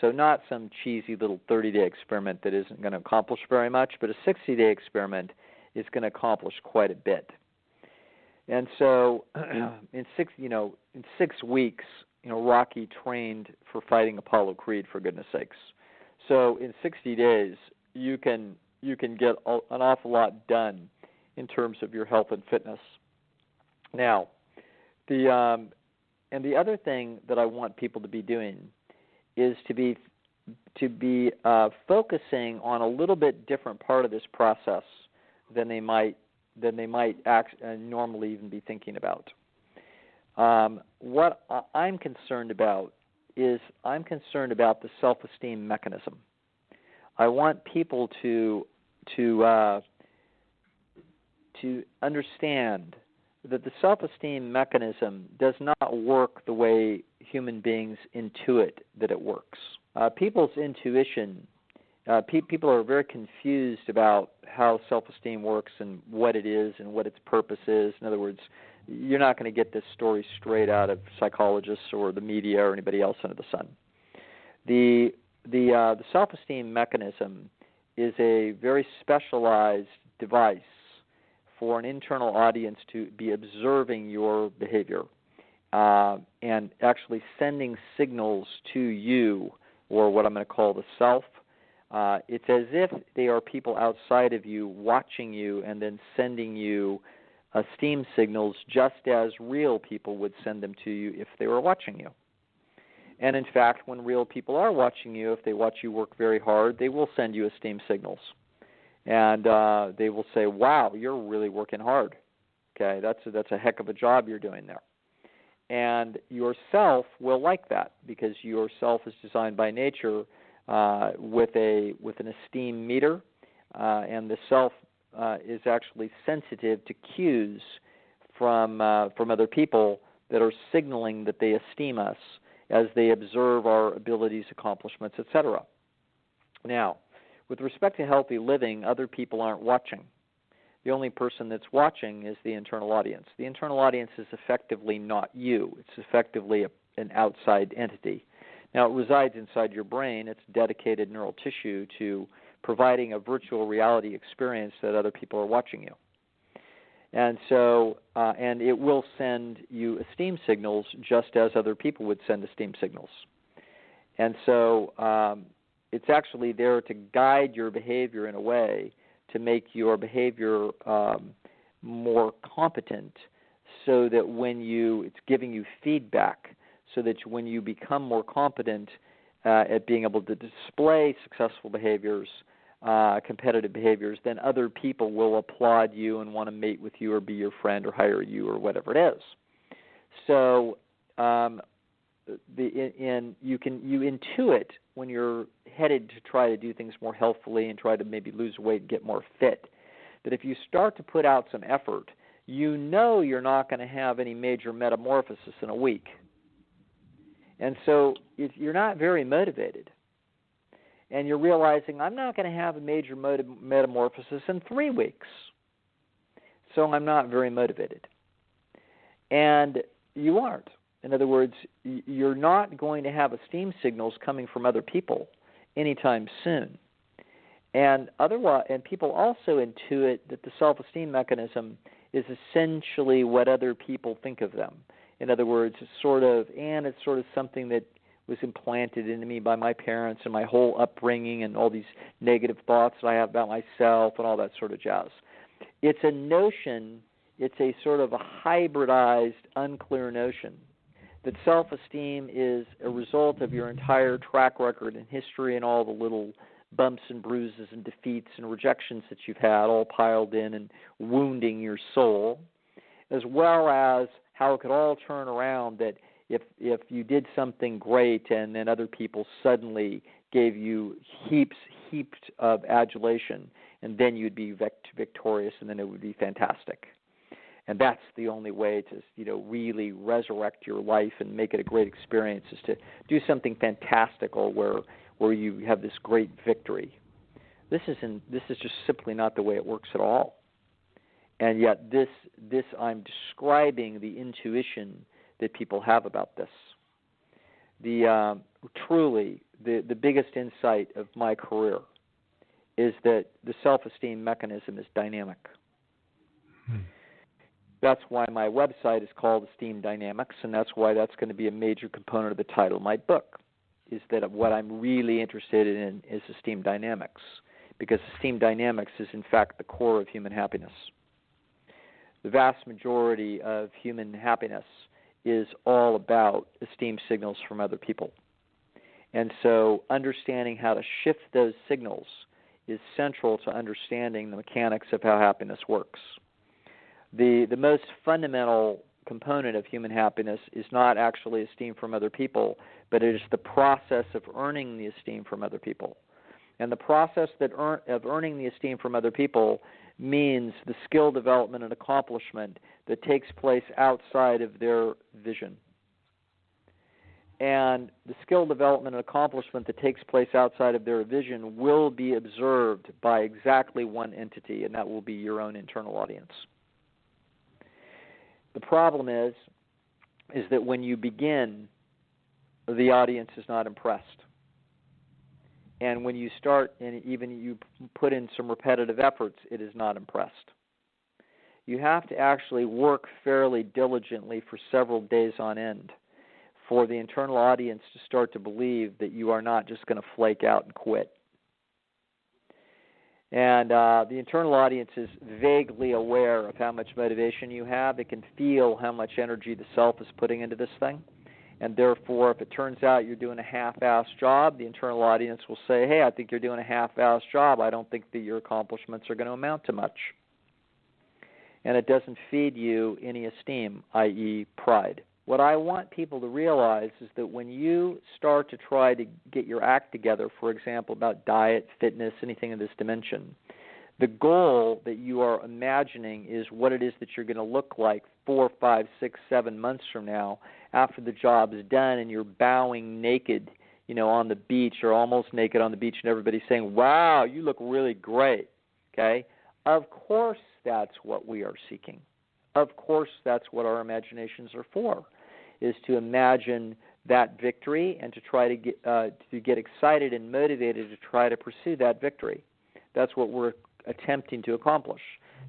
So not some cheesy little 30-day experiment that isn't going to accomplish very much, but a 60-day experiment is going to accomplish quite a bit. And so in 6 weeks, Rocky trained for fighting Apollo Creed, for goodness sakes. So in 60 days, you can get an awful lot done in terms of your health and fitness. Now, the other thing that I want people to be doing is to be focusing on a little bit different part of this process than they might normally even be thinking about. What I'm concerned about is the self-esteem mechanism. I want people to understand that the self-esteem mechanism does not work the way human beings intuit that it works. People's intuition, people are very confused about how self-esteem works and what it is and what its purpose is. In other words, you're not going to get this story straight out of psychologists or the media or anybody else under the sun. The self-esteem mechanism is a very specialized device for an internal audience to be observing your behavior and actually sending signals to you, or what I'm going to call the self. It's as if they are people outside of you watching you and then sending you esteem signals just as real people would send them to you if they were watching you. And in fact, when real people are watching you, if they watch you work very hard, they will send you esteem signals. And they will say, wow, you're really working hard. Okay, that's a heck of a job you're doing there. And yourself will like that because yourself is designed by nature with an esteem meter, and the self is actually sensitive to cues from other people that are signaling that they esteem us as they observe our abilities, accomplishments, etc. Now, with respect to healthy living, other people aren't watching. The only person that's watching is the internal audience. The internal audience is effectively not you. It's effectively an outside entity. Now, it resides inside your brain. It's dedicated neural tissue to providing a virtual reality experience that other people are watching you. And so, and it will send you esteem signals just as other people would send esteem signals. And so it's actually there to guide your behavior in a way to make your behavior more competent, so that it's giving you feedback, so that when you become more competent at being able to display successful behaviors, competitive behaviors, then other people will applaud you and want to mate with you or be your friend or hire you or whatever it is. So you intuit when you're headed to try to do things more healthfully and try to maybe lose weight and get more fit, that if you start to put out some effort, you know you're not going to have any major metamorphosis in a week. And so if you're not very motivated, and you're realizing, I'm not going to have a major metamorphosis in 3 weeks, so I'm not very motivated. And you aren't. In other words, you're not going to have esteem signals coming from other people anytime soon. And people also intuit that the self-esteem mechanism is essentially what other people think of them. In other words, it's sort of something that was implanted into me by my parents and my whole upbringing and all these negative thoughts that I have about myself and all that sort of jazz. It's a notion, it's a sort of a hybridized, unclear notion that self-esteem is a result of your entire track record and history and all the little bumps and bruises and defeats and rejections that you've had all piled in and wounding your soul, as well as how it could all turn around that if you did something great and then other people suddenly gave you heaps of adulation, and then you'd be victorious, and then it would be fantastic. And that's the only way to really resurrect your life and make it a great experience, is to do something fantastical where you have this great victory. This is just simply not the way it works at all. And yet this I'm describing the intuition that people have about this. Truly, the biggest insight of my career is that the self-esteem mechanism is dynamic. That's why my website is called Esteem Dynamics, and that's why that's going to be a major component of the title of my book, is that what I'm really interested in is esteem dynamics, because esteem dynamics is in fact the core of human happiness. The vast majority of human happiness is all about esteem signals from other people. And so understanding how to shift those signals is central to understanding the mechanics of how happiness works. The most fundamental component of human happiness is not actually esteem from other people, but it is the process of earning the esteem from other people. And the process of earning the esteem from other people means the skill development and accomplishment that takes place outside of their vision. And the skill development and accomplishment that takes place outside of their vision will be observed by exactly one entity, and that will be your own internal audience. The problem is that when you begin, the audience is not impressed. And when you start and even you put in some repetitive efforts, it is not impressed. You have to actually work fairly diligently for several days on end for the internal audience to start to believe that you are not just going to flake out and quit. And the internal audience is vaguely aware of how much motivation you have. It can feel how much energy the self is putting into this thing. And therefore, if it turns out you're doing a half-assed job, the internal audience will say, hey, I think you're doing a half-assed job. I don't think that your accomplishments are going to amount to much. And it doesn't feed you any esteem, i.e. pride. What I want people to realize is that when you start to try to get your act together, for example, about diet, fitness, anything in this dimension, the goal that you are imagining is what it is that you're going to look like 4, 5, 6, 7 months from now after the job is done and you're bowing naked, on the beach or almost naked on the beach and everybody's saying, wow, you look really great, okay? Of course that's what we are seeking. Of course that's what our imaginations are for, is to imagine that victory and to try to get excited and motivated to try to pursue that victory. That's what we're attempting to accomplish.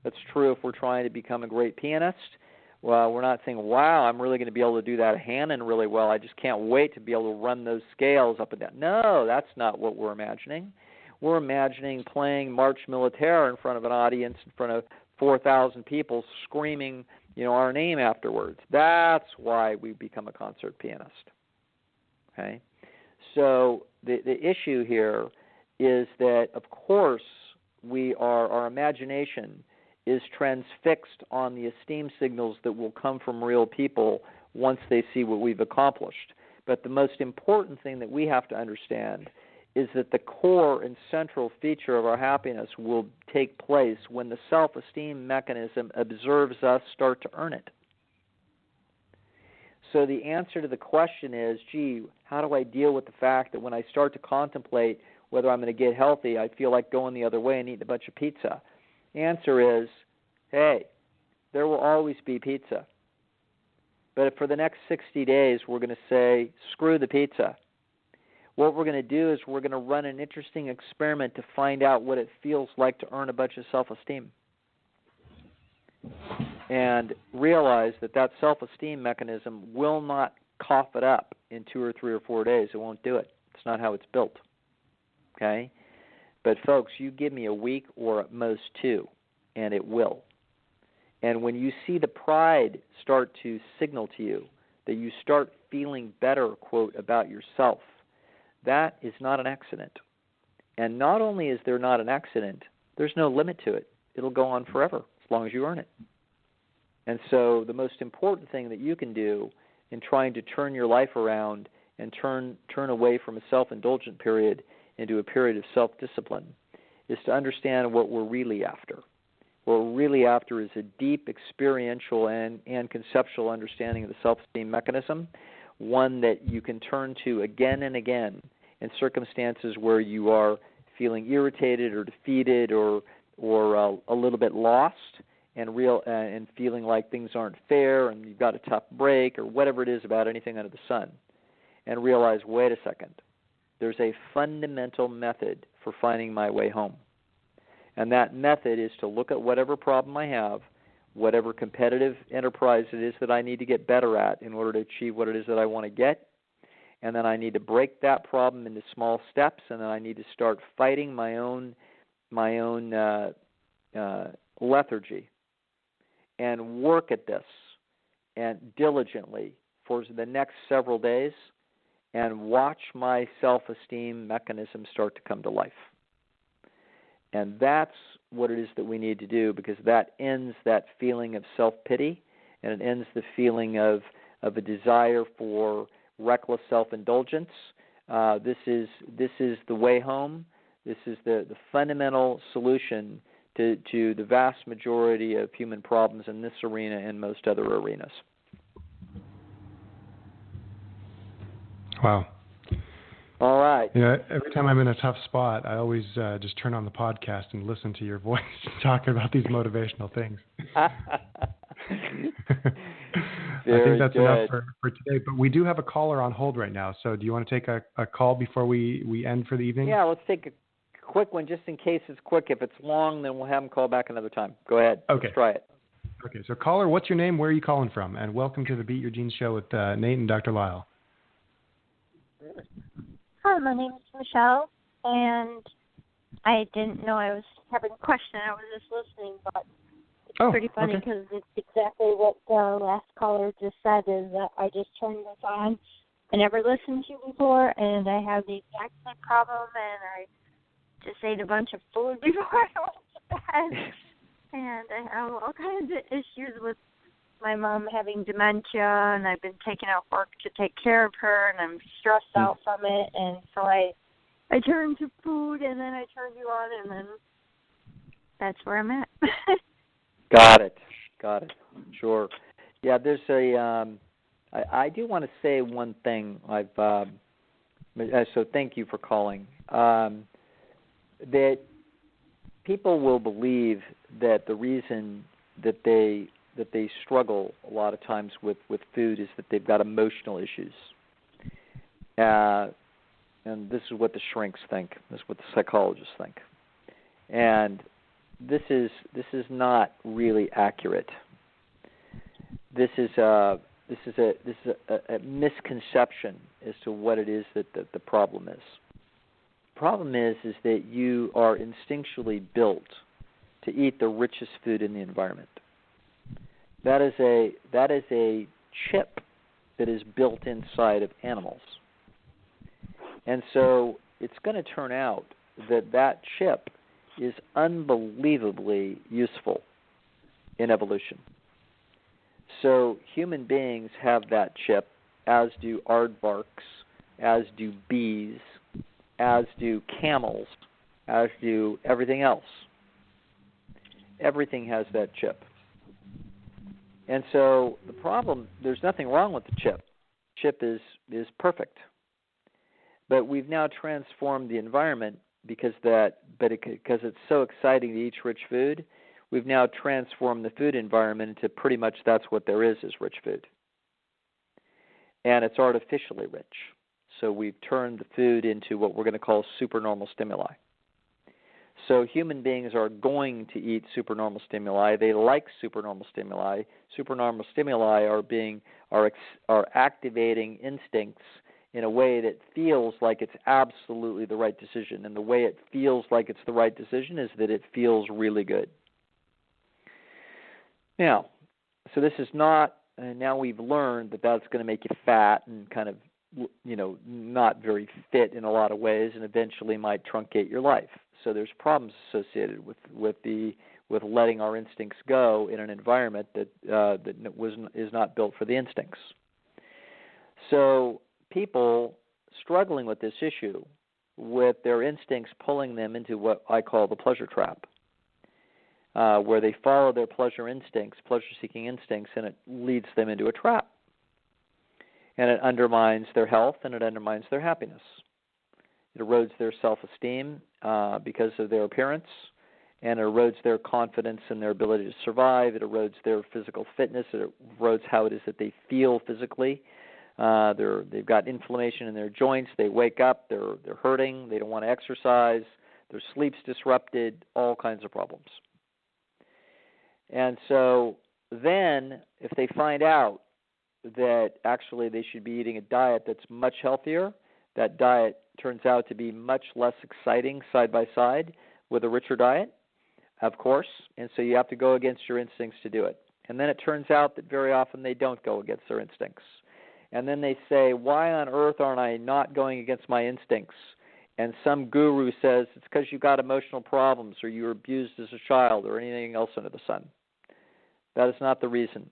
That's true if we're trying to become a great pianist. Well, we're not saying, wow, I'm really going to be able to do that Hanon really well. I just can't wait to be able to run those scales up and down. No, that's not what we're imagining. We're imagining playing Marche Militaire in front of an audience, in front of 4,000 people screaming, our name afterwards. That's why we become a concert pianist. Okay? So the issue here is that, of course, our imagination is transfixed on the esteem signals that will come from real people once they see what we've accomplished. But the most important thing that we have to understand is that the core and central feature of our happiness will take place when the self-esteem mechanism observes us start to earn it. So the answer to the question is, how do I deal with the fact that when I start to contemplate whether I'm going to get healthy, I feel like going the other way and eating a bunch of pizza? The answer is, hey, there will always be pizza. But for the next 60 days, we're going to say, screw the pizza. What we're going to do is we're going to run an interesting experiment to find out what it feels like to earn a bunch of self-esteem. And realize that self-esteem mechanism will not cough it up in 2 or 3 or 4 days. It won't do it. It's not how it's built. Okay? But folks, you give me a week or at most 2, and it will. And when you see the pride start to signal to you that you start feeling better, quote, about yourself, that is not an accident. And not only is there not an accident, there's no limit to it. It'll go on forever as long as you earn it. And so the most important thing that you can do in trying to turn your life around and turn away from a self-indulgent period into a period of self-discipline is to understand what we're really after. What we're really after is a deep experiential and conceptual understanding of the self-esteem mechanism, one that you can turn to again and again in circumstances where you are feeling irritated or defeated or a little bit lost and feeling like things aren't fair and you've got a tough break or whatever it is about anything under the sun, and realize, wait a second, there's a fundamental method for finding my way home. And that method is to look at whatever problem I have, whatever competitive enterprise it is that I need to get better at in order to achieve what it is that I want to get, and then I need to break that problem into small steps, and then I need to start fighting my own lethargy and work at this and diligently for the next several days, and watch my self-esteem mechanism start to come to life. And that's what it is that we need to do, because that ends that feeling of self-pity, and it ends the feeling of a desire for reckless self-indulgence. This is the way home. This is the fundamental solution to the vast majority of human problems in this arena and most other arenas. Wow. All right. Every time I'm in a tough spot, I always just turn on the podcast and listen to your voice talking about these motivational things. I think that's enough for today. But we do have a caller on hold right now. So do you want to take a call before we end for the evening? Yeah, let's take a quick one just in case it's quick. If it's long, then we'll have them call back another time. Go ahead. Okay. Let's try it. Okay. So caller, what's your name? Where are you calling from? And welcome to the Beat Your Genes show with Nate and Dr. Lisle. Hi, my name is Michelle, and I didn't know I was having a question. I was just listening, but it's pretty funny because it's exactly what the last caller just said, is that I just turned this on. I never listened to you before, and I have the exact same problem, and I just ate a bunch of food before I went to bed, and I have all kinds of issues with my mom having dementia, and I've been taking out work to take care of her, and I'm stressed out from it, and so I turned to food, and then I turned you on, and then that's where I'm at. Got it. Sure. Yeah, there's I do want to say one thing. So thank you for calling. That people will believe that the reason that they struggle a lot of times with food is that they've got emotional issues. And this is what the shrinks think. This is what the psychologists think. And this is not really accurate. This is a misconception as to what it is that the problem is. The problem is that you are instinctually built to eat the richest food in the environment. That is a chip that is built inside of animals. And so it's going to turn out that chip is unbelievably useful in evolution. So human beings have that chip, as do aardvarks, as do bees, as do camels, as do everything else. Everything has that chip. And so the problem, there's nothing wrong with the chip. Chip is perfect. But we've now transformed the environment because it's so exciting to eat rich food. We've now transformed the food environment into pretty much that's what there is rich food. And it's artificially rich. So we've turned the food into what we're going to call supernormal stimuli. So human beings are going to eat supernormal stimuli. They like supernormal stimuli. Supernormal stimuli are activating instincts in a way that feels like it's absolutely the right decision. And the way it feels like it's the right decision is that it feels really good. Now, so this is not, now we've learned that that's going to make you fat and kind of, not very fit in a lot of ways, and eventually might truncate your life. So there's problems associated with letting our instincts go in an environment that is not built for the instincts. So people struggling with this issue, with their instincts pulling them into what I call the pleasure trap, where they follow their pleasure-seeking instincts, and it leads them into a trap. And it undermines their health, and it undermines their happiness. It erodes their self-esteem because of their appearance, and it erodes their confidence in their ability to survive. It erodes their physical fitness. It erodes how it is that they feel physically. They've got inflammation in their joints. They wake up. They're hurting. They don't want to exercise. Their sleep's disrupted. All kinds of problems. And so then if they find out that actually they should be eating a diet that's much healthier, that diet turns out to be much less exciting side by side with a richer diet, of course, and so you have to go against your instincts to do it. And then it turns out that very often they don't go against their instincts. and then they say, why on earth aren't I not going against my instincts? And some guru says it's because you got emotional problems or you were abused as a child or anything else under the sun. That is not the reason.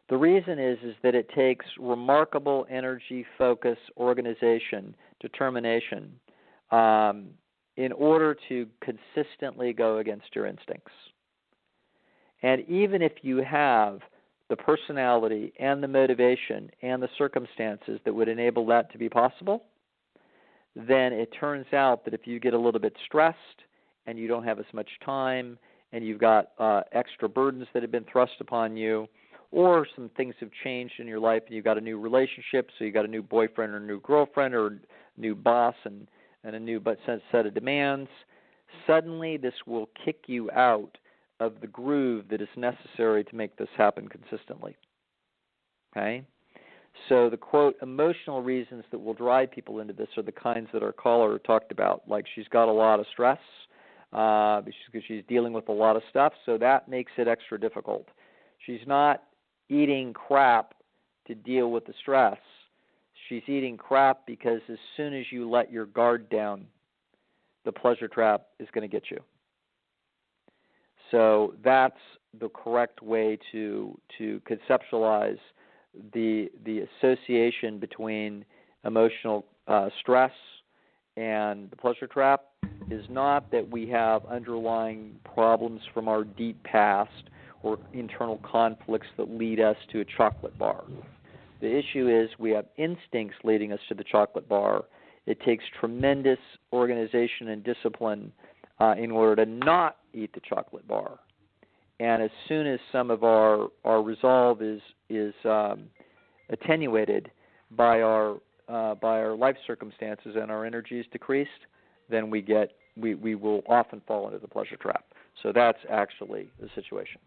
The reason is that it takes remarkable energy, focus, organization, determination in order to consistently go against your instincts. And even if you have the personality and the motivation and the circumstances that would enable that to be possible, then it turns out that if you get a little bit stressed and you don't have as much time and you've got extra burdens that have been thrust upon you, or some things have changed in your life and you've got a new relationship, so you've got a new boyfriend or a new girlfriend or a new boss and a new set of demands, suddenly this will kick you out of the groove that is necessary to make this happen consistently. Okay? So the, quote, emotional reasons that will drive people into this are the kinds that our caller talked about, like she's got a lot of stress because she's dealing with a lot of stuff, so that makes it extra difficult. She's not eating crap to deal with the stress. She's eating crap because as soon as you let your guard down, the pleasure trap is going to get you. So that's the correct way to conceptualize the association between emotional stress and the pleasure trap is not that we have underlying problems from our deep past or internal conflicts that lead us to a chocolate bar. The issue is we have instincts leading us to the chocolate bar. It takes tremendous organization and discipline in order to not eat the chocolate bar. And as soon as some of our resolve is attenuated by our life circumstances and our energy is decreased, then we will often fall into the pleasure trap. So that's actually the situation.